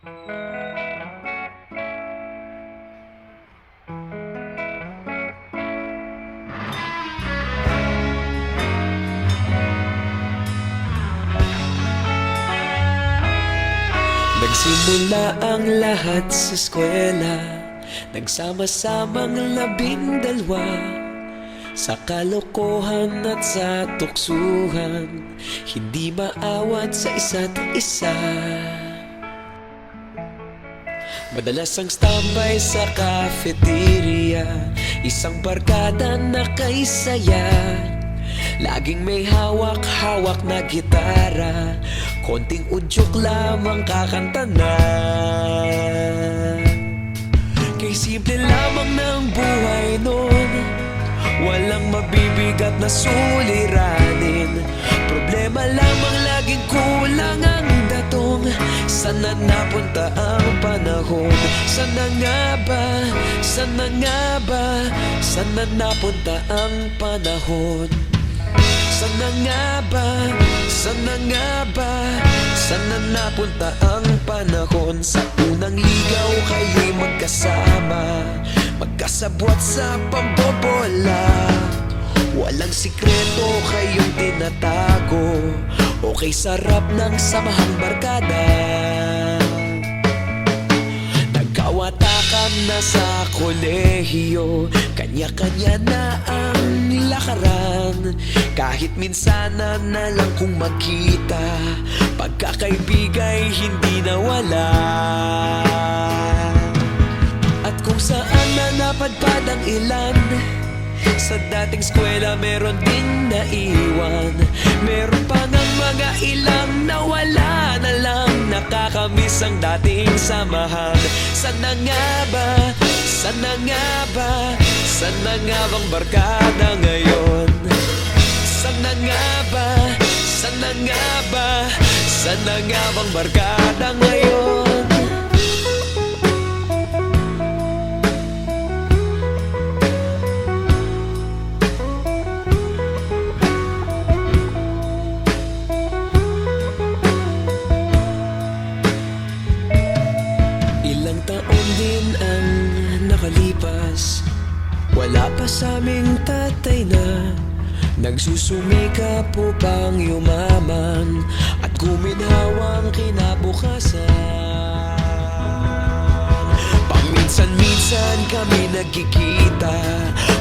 Nagsimula ang lahat sa eskwela, nagsama-samang 12 sa kalokohan at sa tuksuhan, hindi maawat sa isa't isa. Madalas ang standby sa cafeteria, isang barkada na kay saya. Laging may hawak-hawak na gitara, konting udyok lamang kakanta na. Kay simple lamang ng buhay nun, walang mabibigat na suliranin. Problema lamang laging kulang ang datong. Sana napunta ang panahon? Sana nga ba? Sana nga ba? Sana napunta ang panahon? Sana nga ba? Sana nga ba? Sana napunta ang panahon? Sa unang ligaw kayo'y magkasama, magkasabwat sa pambobola. Walang sikreto kayong tinatago, okay sarap ng samahang barkada. Nagkawatakan na sa kolehiyo, kanya-kanya na ang lakaran. Kahit minsan na lang kung magkita, pagkakaibigay hindi nawala. At kung saan na napadpad ang ilan, sa dating eskwela meron ding naiwan. Meron pa ng mga ilang nawala na lang, nakakamiss ang dating samahan. Sana nga ba? Sana nga ba? Sana nga bang barkada ngayon? Sana nga ba? Sana nga ba? Sana nga bang barkada ngayon? Ilang taon din ang nakalipas, wala pa sa aming tatay na nagsusumikap upang yumaman at guminhawang kinabukasan. Paminsan-minsan kami nagkikita,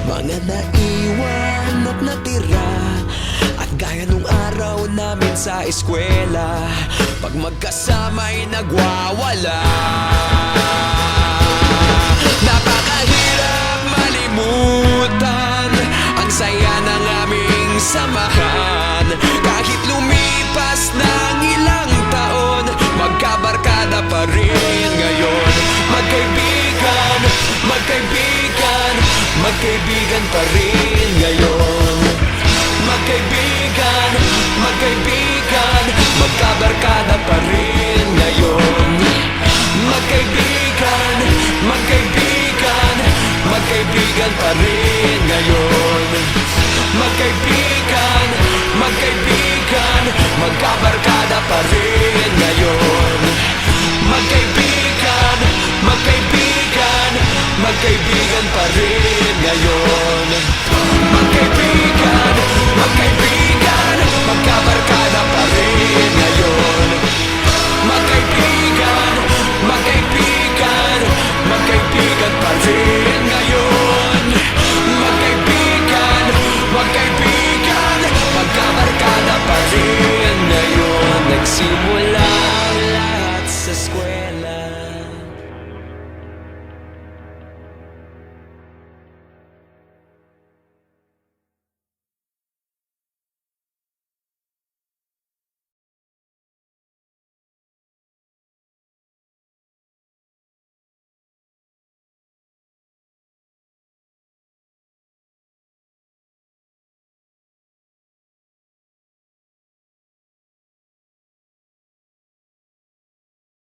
mga naiwan at natira. At gaya nung araw namin sa eskwela, pag magkasama'y nagwawala. Napakahirap malimutan ang saya ng aming samahan. Kahit lumipas ng ilang taon, magkabarkada pa rin ngayon. Magkaibigan, magkaibigan, magkaibigan pa rin ngayon. Magkaibigan, magkaibigan, magkabarkada pa rin ngayon. Magkaibigan, magkaibigan, magkaibigan pa rin ngayon. Magkaibigan, magkaibigan, magkabarkada pa rin ngayon.